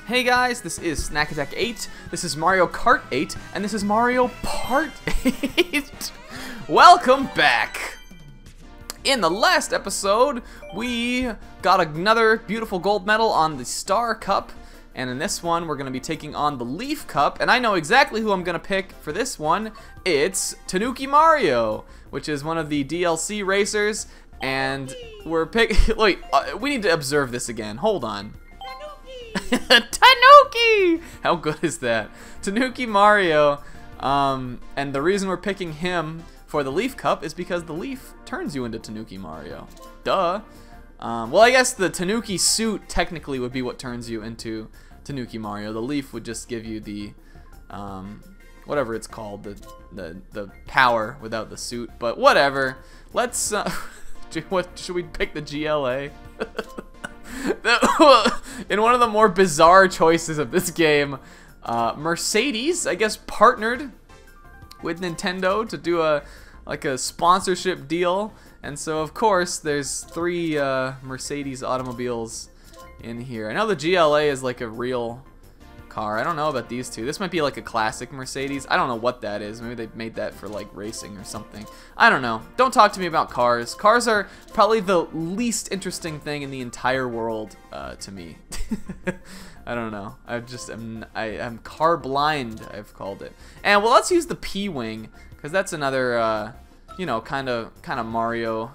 Hey guys, this is Snack Attack 8, this is Mario Kart 8, and this is Mario Part 8. Welcome back! In the last episode, we got another beautiful gold medal on the Star Cup, and in this one, we're going to be taking on the Leaf Cup, and I know exactly who I'm going to pick for this one. It's Tanuki Mario, which is one of the DLC racers, and we're picking... Wait, we need to observe this again. Hold on. Tanuki! How good is that? Tanuki Mario, and the reason we're picking him for the Leaf Cup is because the Leaf turns you into Tanuki Mario. Duh. Well, I guess the Tanuki suit technically would be what turns you into Tanuki Mario. The Leaf would just give you the, whatever it's called, the power without the suit. But whatever. Let's, what should we pick the GLA? In one of the more bizarre choices of this game, Mercedes, I guess, partnered with Nintendo to do a sponsorship deal, and so of course there's 3 Mercedes automobiles in here. I know the GLA is like a real car. I don't know about these two. This might be like a classic Mercedes. I don't know what that is. Maybe they made that for like racing or something. I don't know. Don't talk to me about cars. Cars are probably the least interesting thing in the entire world to me. I don't know. I'm car blind, I've called it. And well, let's use the P-Wing, because that's another you know, kind of Mario,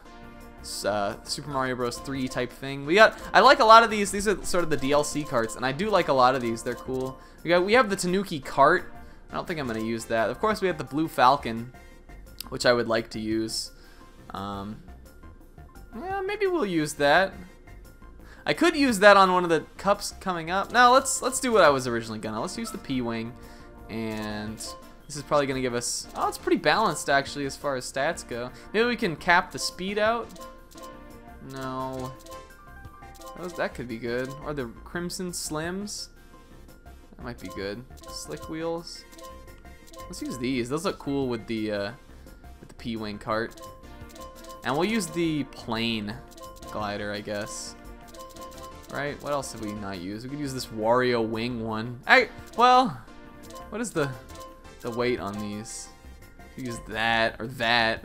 Super Mario Bros. 3 type thing. I like a lot of these. These are sort of the DLC carts, and I do like a lot of these. They're cool. We have the Tanuki Kart. I don't think I'm gonna use that. Of course, we have the Blue Falcon, which I would like to use. Yeah, maybe we'll use that. I could use that on one of the cups coming up. No, let's do what I was originally gonna. Let's use the P-Wing, and this is probably gonna give us. Oh, it's pretty balanced actually as far as stats go. Maybe we can cap the speed out. No, that could be good. Or the Crimson Slims. That might be good. Slick wheels. Let's use these. Those look cool with the P-Wing cart. And we'll use the plane glider, I guess. Right? What else did we not use? We could use this Wario Wing one. Well, what is the weight on these? Use that or that.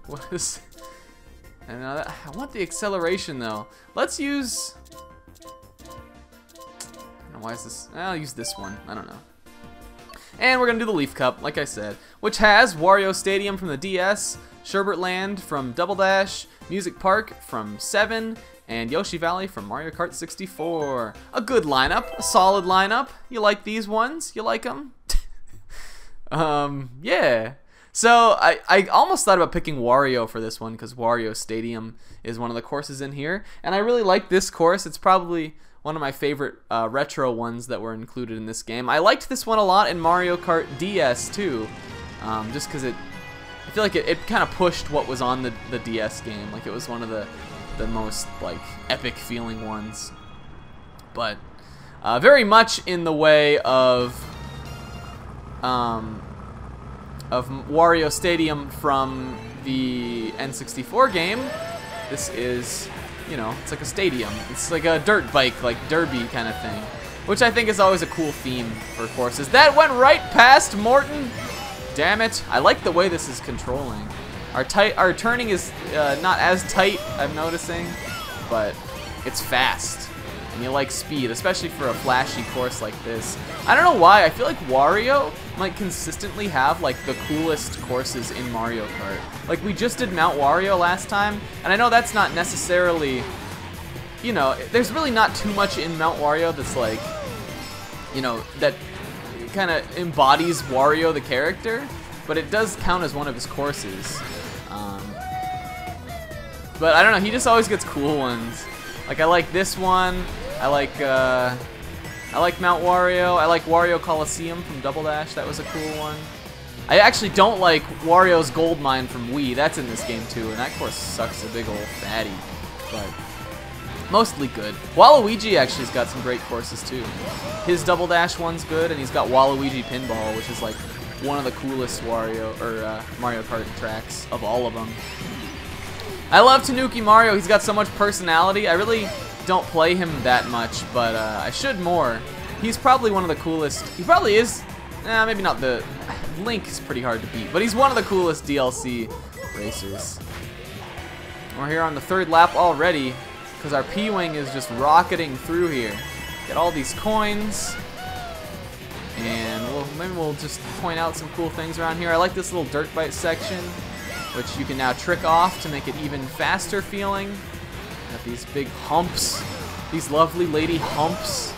What is? And I want the acceleration though. Let's use. I don't know why is this. I'll use this one. I don't know. And we're gonna do the Leaf Cup, like I said, which has Wario Stadium from the DS, Sherbert Land from Double Dash, Music Park from 7, and Yoshi Valley from Mario Kart 64. A good lineup, a solid lineup. You like these ones? You like them? Yeah. So I almost thought about picking Wario for this one because Wario Stadium is one of the courses in here, and I really like this course. It's probably one of my favorite retro ones that were included in this game. I liked this one a lot in Mario Kart DS too, just because I feel like it kind of pushed what was on the DS game. Like it was one of the most like epic feeling ones, but very much in the way of Wario Stadium from the N64 game. This is, you know, it's like a stadium. It's like a dirt bike, like derby kind of thing, which I think is always a cool theme for courses. That went right past Morton. Damn it! I like the way this is controlling. Our turning is not as tight, I'm noticing, but it's fast, and you like speed, especially for a flashy course like this. I don't know why. I feel like Wario might consistently have like the coolest courses in Mario Kart. Like we just did Mount Wario last time, and I know that's not necessarily, you know, there's really not too much in Mount Wario that's like, you know, that kind of embodies Wario the character, but it does count as one of his courses. But I don't know, he just always gets cool ones. Like I like this one. I like Mount Wario. I like Wario Coliseum from Double Dash. That was a cool one. I actually don't like Wario's Gold Mine from Wii. That's in this game too, and that course sucks a big old fatty. But mostly good. Waluigi actually's got some great courses too. His Double Dash one's good, and he's got Waluigi Pinball, which is like one of the coolest Mario Kart tracks of all of them. I love Tanuki Mario. He's got so much personality. I really don't play him that much, but I should more. He's probably one of the coolest. He probably is. Maybe not the. Link is pretty hard to beat, but he's one of the coolest DLC racers. We're here on the 3rd lap already, because our P-Wing is just rocketing through here. Get all these coins, and maybe we'll just point out some cool things around here. I like this little dirt bike section, which you can now trick off to make it even faster feeling. Got these big humps, these lovely lady humps.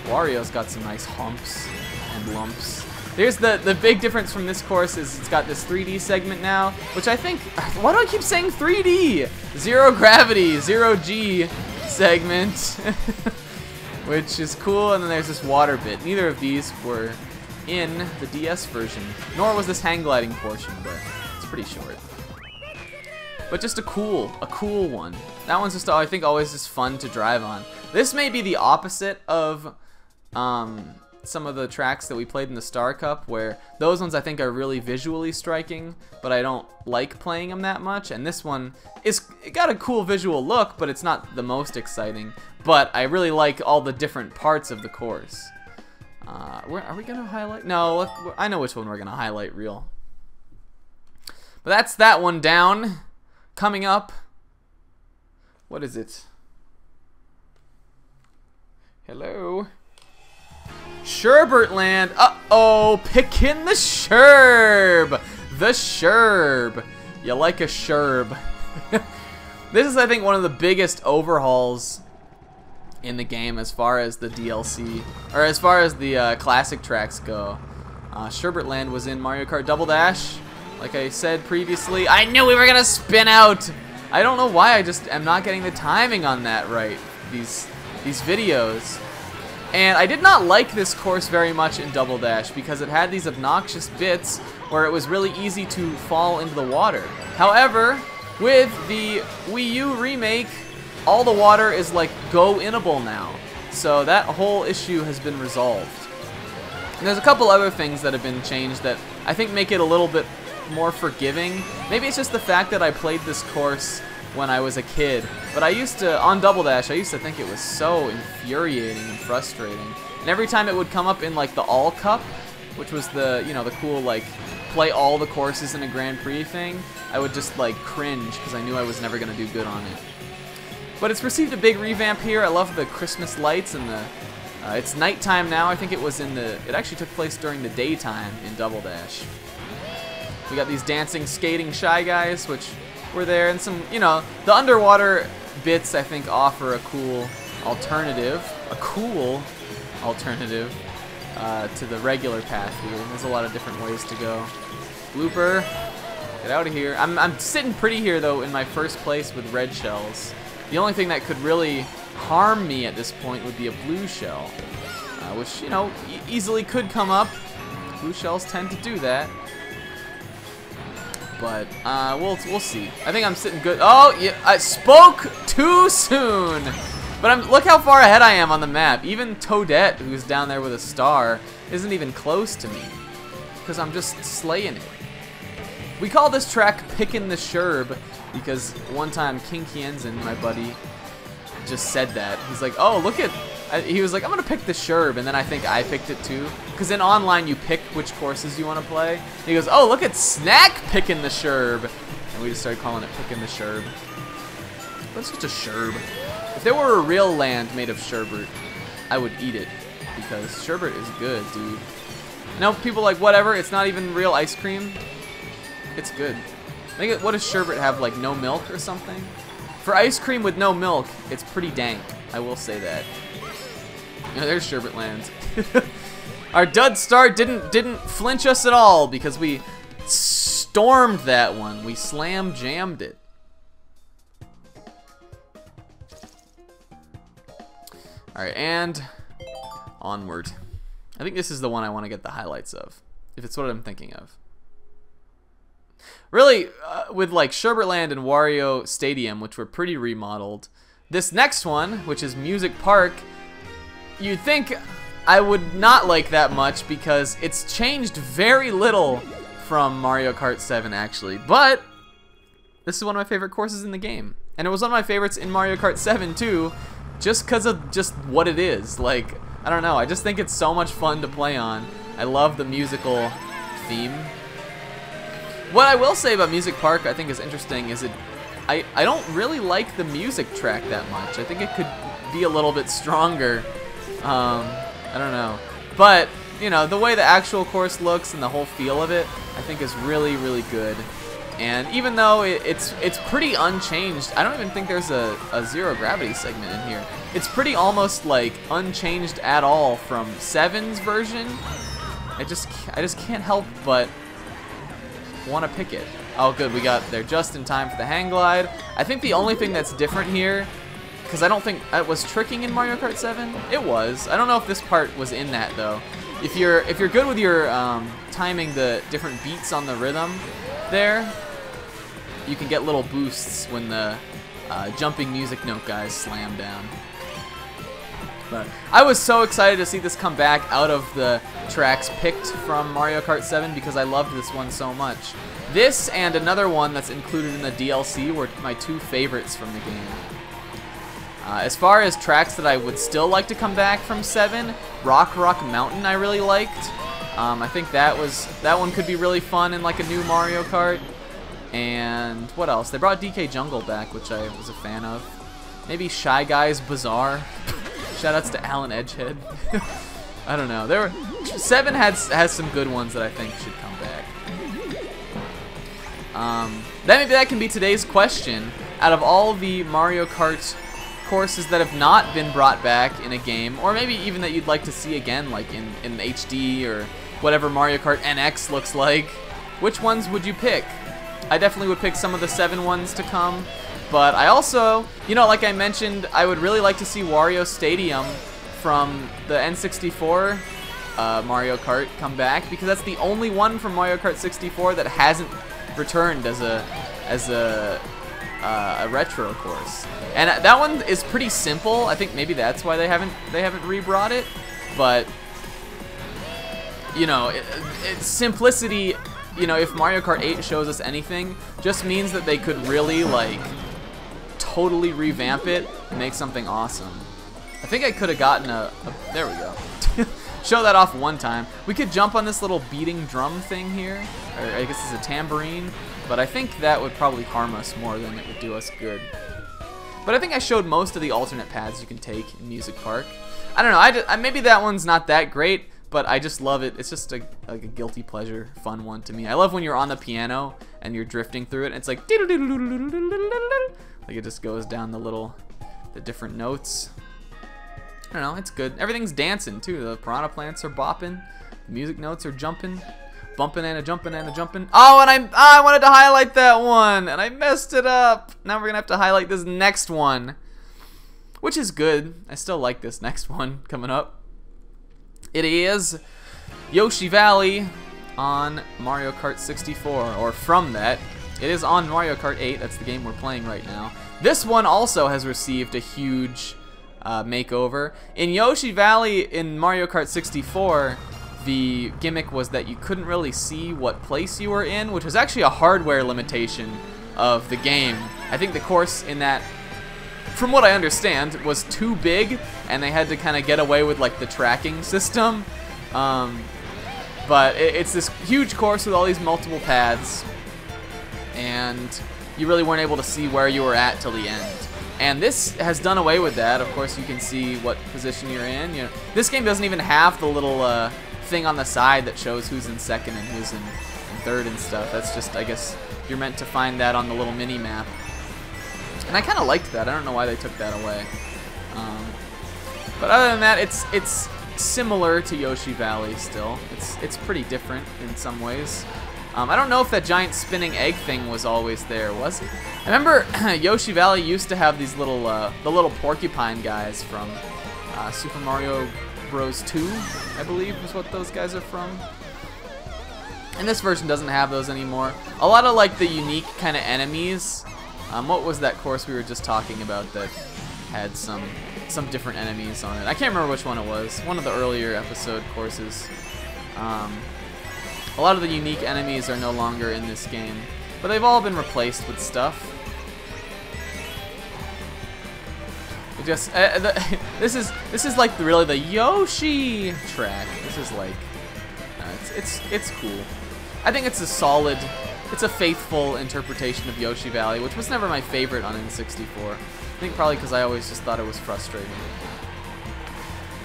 Wario's got some nice humps and lumps. There's the big difference from this course is it's got this 3D segment now, which I think, why do I keep saying 3D? Zero gravity, 0G segment, which is cool, and then there's this water bit. Neither of these were in the DS version, nor was this hang gliding portion, but it's pretty short. But just a cool one. That one's just, I think, always just fun to drive on. This may be the opposite of some of the tracks that we played in the Star Cup, where those ones I think are really visually striking, but I don't like playing them that much. And this one it got a cool visual look, but it's not the most exciting. But I really like all the different parts of the course. Are we gonna highlight? No, I know which one we're gonna highlight real. But that's that one down. Coming up, what is it? Hello? Sherbert Land. Uh-oh, picking the Sherb. The Sherb. You like a Sherb. This is, I think, one of the biggest overhauls in the game as far as the DLC, or as far as the classic tracks go. Sherbert Land was in Mario Kart Double Dash. Like I said previously, I knew we were gonna spin out. I don't know why, I just am not getting the timing on that right. These videos. And I did not like this course very much in Double Dash because it had these obnoxious bits where it was really easy to fall into the water. However, with the Wii U remake, all the water is like go-inable now. So that whole issue has been resolved. And there's a couple other things that have been changed that I think make it a little bit more forgiving. Maybe it's just the fact that I played this course when I was a kid, but I used to, on Double Dash, I used to think it was so infuriating and frustrating. And every time it would come up in like the All Cup, which was the, you know, the cool like play all the courses in a Grand Prix thing, I would just like cringe because I knew I was never gonna do good on it. But it's received a big revamp here. I love the Christmas lights and the it's nighttime now. I think it was it actually took place during the daytime in Double Dash. We got these dancing, skating Shy Guys, which were there, and some, you know, the underwater bits I think offer a cool alternative, to the regular path here. There's a lot of different ways to go. Blooper, get out of here. I'm sitting pretty here though in my first place with red shells. The only thing that could really harm me at this point would be a blue shell, which, you know, easily could come up. Blue shells tend to do that. But we'll see. I think I'm sitting good. Oh, yeah, I spoke too soon. But look how far ahead I am on the map. Even Toadette, who's down there with a star, isn't even close to me because I'm just slaying it. We call this track "Pickin' the Sherb" because one time King Kienzen, my buddy, just said that. He's like, "Oh, look at." He was like, "I'm gonna pick the Sherb," and then I think I picked it too. Because in online you pick which courses you want to play. And he goes, "Oh, look at Snack picking the Sherb," and we just started calling it "Picking the Sherb." What's such a Sherb? If there were a real land made of sherbet, I would eat it because sherbet is good, dude. I know people are like, whatever, it's not even real ice cream. It's good. What does sherbet have, like no milk or something? For ice cream with no milk, it's pretty dank. I will say that. You know, there's Sherbert Land. Our dud start didn't flinch us at all because we stormed that one. We slam jammed it. All right, and onward. I think this is the one I want to get the highlights of, if it's what I'm thinking of. Really, with like Sherbert Land and Wario Stadium, which were pretty remodeled, this next one, which is Music Park, you'd think I would not like that much because it's changed very little from Mario Kart 7 actually, but this is one of my favorite courses in the game. And it was one of my favorites in Mario Kart 7 too, just because of just what it is. Like, I don't know, I just think it's so much fun to play on. I love the musical theme. What I will say about Music Park I think is interesting is I don't really like the music track that much. I think it could be a little bit stronger. I don't know. But, you know, the way the actual course looks and the whole feel of it, I think is really, really good. And even though it's pretty unchanged, I don't even think there's a zero gravity segment in here. It's pretty almost like unchanged at all from 7's version. I just can't help but want to pick it. Oh good, we got there just in time for the hang glide. I think the only thing that's different here, because I don't think it was tricking in Mario Kart 7. It was. I don't know if this part was in that though. If you're good with your timing the different beats on the rhythm there, you can get little boosts when the jumping music note guys slam down. But I was so excited to see this come back out of the tracks picked from Mario Kart 7 because I loved this one so much. This and another one that's included in the DLC were my two favorites from the game. As far as tracks that I would still like to come back from 7, Rock Mountain I really liked. I think that one could be really fun in like a new Mario Kart. And what else? They brought DK Jungle back, which I was a fan of. Maybe Shy Guys Bazaar. Shoutouts to Alan Edgehead. I don't know. 7 has some good ones that I think should come back. Maybe that can be today's question. Out of all the Mario Kart courses that have not been brought back in a game, or maybe even that you'd like to see again, like in HD or whatever Mario Kart NX looks like, which ones would you pick? I definitely would pick some of the 7 ones to come, but I also, you know, like I mentioned, I would really like to see Wario Stadium from the N64 Mario Kart come back, because that's the only one from Mario Kart 64 that hasn't returned as a retro course. And that one is pretty simple. I think maybe that's why they haven't rebrought it, but you know, it's simplicity. You know, if Mario Kart 8 shows us anything, just means that they could really, like, totally revamp it and make something awesome. I think I could have gotten there we go. Show that off one time. We could jump on this little beating drum thing here, or I guess it's a tambourine, but I think that would probably harm us more than it would do us good. But I think I showed most of the alternate paths you can take in Music Park. I don't know, maybe that one's not that great, but I just love it. It's just like a guilty pleasure, fun one to me. I love when you're on the piano and you're drifting through it, and it's like it just goes down the different notes. I don't know, it's good. Everything's dancing too. The piranha plants are bopping, the music notes are jumping, bumping and a jumping and a jumping. Oh, and I wanted to highlight that one, and I messed it up. Now we're gonna have to highlight this next one, which is good. I still like this next one coming up. It is Yoshi Valley on Mario Kart 64, or from that. It is on Mario Kart 8, that's the game we're playing right now. This one also has received a huge makeover. In Yoshi Valley in Mario Kart 64, the gimmick was that you couldn't really see what place you were in, which was actually a hardware limitation of the game. I think the course in that, from what I understand, was too big, and they had to kind of get away with like the tracking system. But it's this huge course with all these multiple paths, and you really weren't able to see where you were at till the end. And this has done away with that. Of course, you can see what position you're in. You know, this game doesn't even have the little thing on the side that shows who's in second and who's in third and stuff. That's just, I guess, you're meant to find that on the little mini map. And I kind of liked that. I don't know why they took that away. But other than that, it's similar to Yoshi Valley still. It's pretty different in some ways. I don't know if that giant spinning egg thing was always there, was it? I remember Yoshi Valley used to have these little, the little porcupine guys from Super Mario Bros. 2, I believe is what those guys are from. And this version doesn't have those anymore. A lot of like the unique kind of enemies. What was that course we were just talking about that had some different enemies on it? I can't remember which one it was. One of the earlier episode courses. A lot of the unique enemies are no longer in this game, but they've all been replaced with stuff. Just this is like really the Yoshi track. This is like it's cool. I think it's a solid, it's a faithful interpretation of Yoshi Valley, which was never my favorite on N64. I think probably because I always just thought it was frustrating.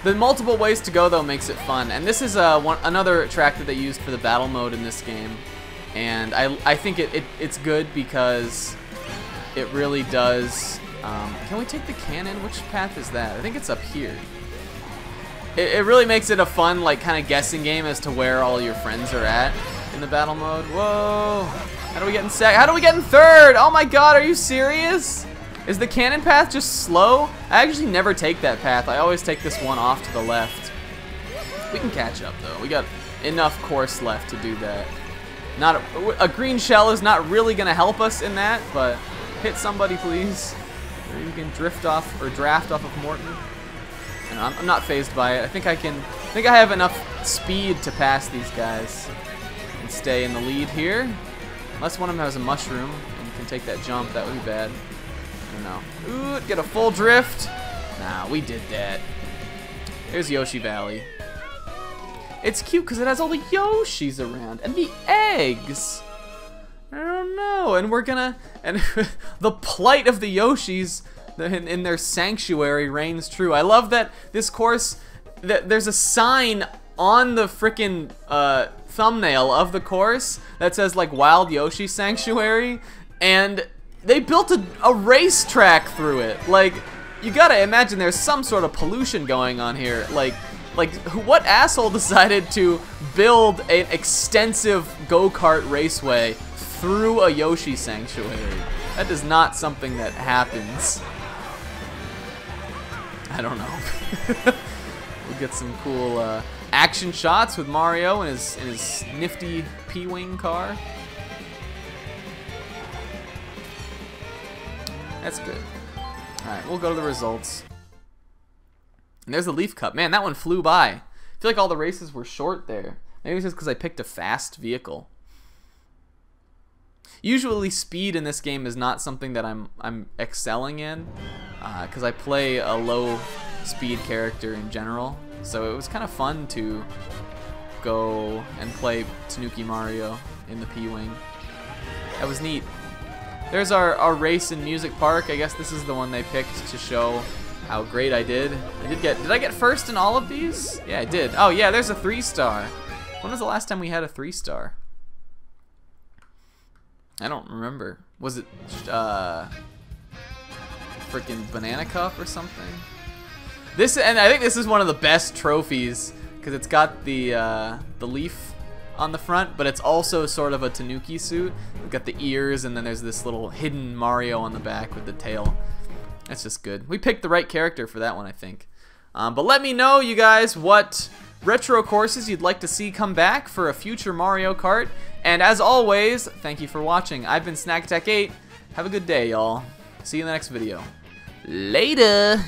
The multiple ways to go though makes it fun, and this is another track that they used for the battle mode in this game, and I think it's good because it really does. Can we take the cannon? Which path is that? I think it's up here. It really makes it a fun, like, kind of guessing game as to where all your friends are at in the battle mode. Whoa! How do we get in second? How do we get in third? Oh my god, are you serious? Is the cannon path just slow? I actually never take that path. I always take this one off to the left. We can catch up though. We got enough course left to do that. Not a green shell is not really gonna help us in that, but hit somebody please. Or you can drift off or draft off of Morton. And I'm not phased by it. I think I have enough speed to pass these guys and stay in the lead here. Unless one of them has a mushroom and can take that jump, that would be bad. I don't know. Ooh, get a full drift. Nah, we did that. Here's Yoshi Valley. It's cute because it has all the Yoshis around and the eggs. I don't know, and we're gonna, and the plight of the Yoshis in their sanctuary reigns true. I love that this course, that there's a sign on the frickin' thumbnail of the course that says like Wild Yoshi Sanctuary, and they built a racetrack through it. Like, you gotta imagine there's some sort of pollution going on here. Like what asshole decided to build an extensive go-kart raceway through a Yoshi sanctuary? That is not something that happens. I don't know. We'll get some cool action shots with Mario in his nifty P-Wing car. That's good. Alright, we'll go to the results. And there's the Leaf Cup. Man, that one flew by. I feel like all the races were short there. Maybe it's just because I picked a fast vehicle. Usually speed in this game is not something that I'm excelling in, because I play a low speed character in general. So it was kind of fun to go and play Tanuki Mario in the P-Wing. That was neat. There's our race in Music Park. I guess this is the one they picked to show how great I did. Did I get first in all of these? Yeah, I did. Oh yeah, there's a 3-star. When was the last time we had a 3-star? I don't remember. Was it freaking Banana Cup or something? This, and I think this is one of the best trophies because it's got the leaf on the front, but it's also sort of a Tanuki suit. We've got the ears, and then there's this little hidden Mario on the back with the tail. That's just good. We picked the right character for that one, I think. But let me know, you guys, what retro courses you'd like to see come back for a future Mario Kart. And as always, thank you for watching. I've been SnackTech8. Have a good day, y'all. See you in the next video. Later!